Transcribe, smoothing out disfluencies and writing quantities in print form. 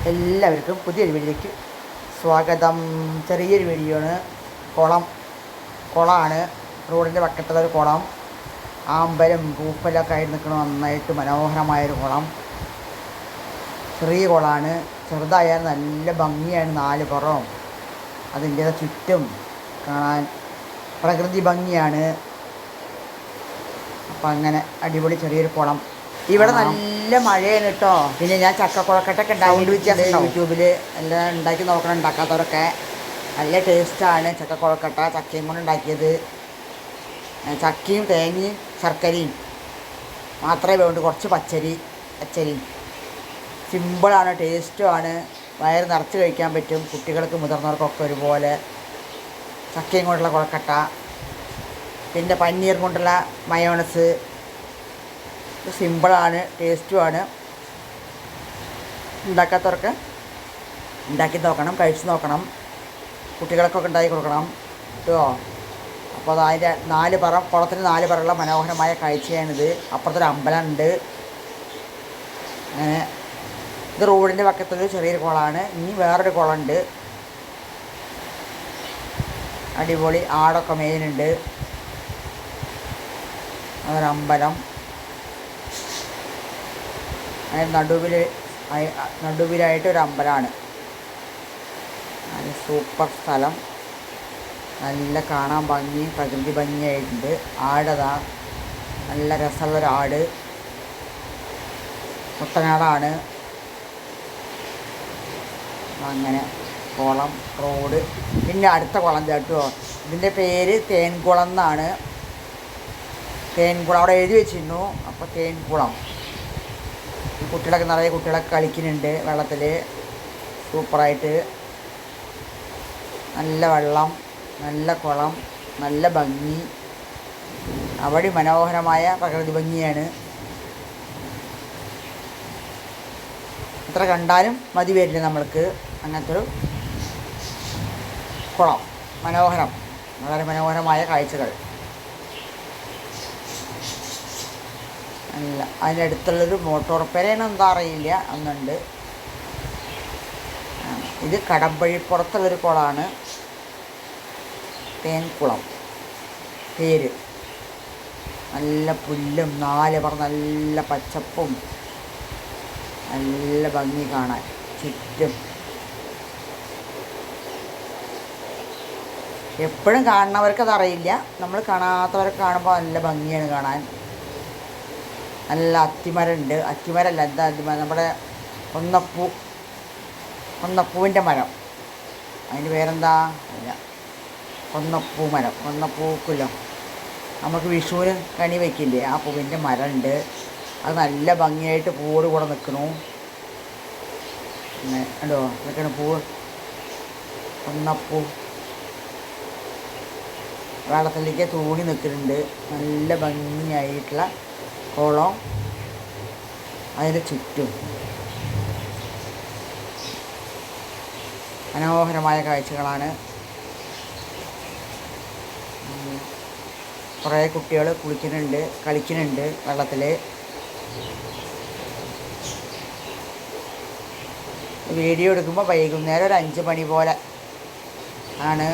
എല്ലാവർക്കും പുതിയൊരു വീഡിയോയ്ക്ക് സ്വാഗതം. ചെറിയൊരു വീഡിയോ ആണ്. കുളമാണ്, റോഡിൻ്റെ വക്കത്തുള്ളൊരു കുളം. ആമ്പലും പൂപ്പലൊക്കെ ആയിട്ട് നിൽക്കണം. നന്നായിട്ട് മനോഹരമായൊരു കുളം. ചെറിയ കുളമാണ്, ചെറുതായാലും നല്ല ഭംഗിയാണ്. 4 പുറവും അതിൻ്റെ ചുറ്റും കാണാൻ പ്രകൃതി ഭംഗിയാണ്. അപ്പം അങ്ങനെ അടിപൊളി ചെറിയൊരു കുളം. ഇവിടെ നല്ല മഴയാണ് കേട്ടോ. പിന്നെ ഞാൻ ചക്കക്കുളക്കട്ടൊക്കെ ഉണ്ടാക്കി യൂട്യൂബിൽ എല്ലാം ഉണ്ടാക്കി നോക്കണം. ഉണ്ടാക്കാത്തവരൊക്കെ നല്ല ടേസ്റ്റാണ് ചക്കക്കുളക്കട്ട. ചക്കയും കൊണ്ട് ഉണ്ടാക്കിയത്. ചക്കയും തേങ്ങയും ശർക്കരയും മാത്രമേ വേണ്ടൂ, കുറച്ച് പച്ചരിയും. സിമ്പിളാണ്, ടേസ്റ്റുമാണ്. വയറ് നിറച്ച് കഴിക്കാൻ പറ്റും. കുട്ടികൾക്ക് മുതിർന്നവർക്കൊക്കെ ഒരുപോലെ. ചക്കയും കൊണ്ടുള്ള കുളക്കട്ട, പിന്നെ പനീർ കൊണ്ടുള്ള മയോണസ്. സിമ്പിളാണ്, ടേസ്റ്റുമാണ്. ഉണ്ടാക്കാത്തവർക്ക് ഉണ്ടാക്കി നോക്കണം, കഴിച്ച് നോക്കണം. കുട്ടികൾക്കൊക്കെ ഉണ്ടാക്കി കൊടുക്കണം കേട്ടോ. അപ്പോൾ അതിൻ്റെ 4 പുറം, കുളത്തിന് 4 പുറമുള്ള മനോഹരമായ കാഴ്ചയാണിത്. അപ്പുറത്തൊരു അമ്പലമുണ്ട്. അങ്ങനെ ഇത് റോഡിൻ്റെ പക്കത്തൊരു ചെറിയൊരു കുളമാണ്. ഇനി വേറൊരു കുളമുണ്ട്, അടിപൊളി. ആടൊക്കെ മെയിനുണ്ട്. അതൊരമ്പലം. നടുവിലായിട്ടൊരു അമ്പലമാണ്. നല്ല സൂപ്പർ സ്ഥലം, നല്ല കാണാൻ ഭംഗി, പ്രകൃതി ഭംഗിയായിട്ടുണ്ട്. ആടതാ, നല്ല രസമുള്ളൊരു ആട്. കുട്ടനാടാണ്. അങ്ങനെ കുളം, റോഡ്. പിന്നെ അടുത്ത കുളം കേട്ടോ. ഇതിൻ്റെ പേര് തേൻകുളം എന്നാണ്. തേൻകുളം അവിടെ എഴുതി വെച്ചിരുന്നു. അപ്പോൾ തേൻകുളം. കുട്ടികളൊക്കെ നിറയെ കുട്ടികളൊക്കെ കളിക്കുന്നുണ്ട് വെള്ളത്തിൽ. സൂപ്പറായിട്ട് നല്ല വെള്ളം, നല്ല കുളം, നല്ല ഭംഗി. അവിടെ മനോഹരമായ പ്രകൃതി ഭംഗിയാണ്. എത്ര കണ്ടാലും മതി വരില്ല നമ്മൾക്ക്. അങ്ങനത്തെ ഒരു കുളം, മനോഹരം, വളരെ മനോഹരമായ കാഴ്ചകൾ. അല്ല, അതിനടുത്തുള്ളൊരു മോട്ടോർ പെരയാണോ എന്താ അറിയില്ല, ഒന്നുണ്ട്. ഇത് കടമ്പഴിപ്പുറത്തുള്ളൊരു കുളമാണ്, തേൻകുളം പേര്. നല്ല പുല്ലും 4 പുറം നല്ല പച്ചപ്പും, നല്ല ഭംഗി കാണാൻ ചുറ്റും. എപ്പോഴും കാണുന്നവർക്കതറിയില്ല, നമ്മൾ കാണാത്തവരൊക്കെ കാണുമ്പോൾ നല്ല ഭംഗിയാണ് കാണാൻ. നല്ല അത്തിമരമുണ്ട്. അത്തിമരമല്ല, എന്താ അത്തിമരം, നമ്മുടെ കൊന്നപ്പൂവിൻ്റെ മരം. അതിന് പേരെന്താ അല്ല, കൊന്നപ്പൂ മരം. കൊന്നപ്പൂക്കുല്ലോ, നമുക്ക് വിഷുവിന് കണി വയ്ക്കില്ലേ, ആ പൂവിൻ്റെ മരമുണ്ട്. അത് നല്ല ഭംഗിയായിട്ട് പൂവോട് കൂടെ നിൽക്കണു. പിന്നെ ഉണ്ടോ നിൽക്കണ പൂവ്, കൊന്നപ്പൂ. വെള്ളത്തിലേക്ക് തൂങ്ങി നിൽക്കുന്നുണ്ട്. നല്ല ഭംഗിയായിട്ടുള്ള കുളം, അതിന് ചുറ്റും മനോഹരമായ കാഴ്ചകളാണ്. കുറേ കുട്ടികൾ കുളിക്കുന്നുണ്ട്, കളിക്കുന്നുണ്ട് വെള്ളത്തിൽ. വീഡിയോ എടുക്കുമ്പോൾ വൈകുന്നേരം ഒരു 5 മണി പോലെ ആണ്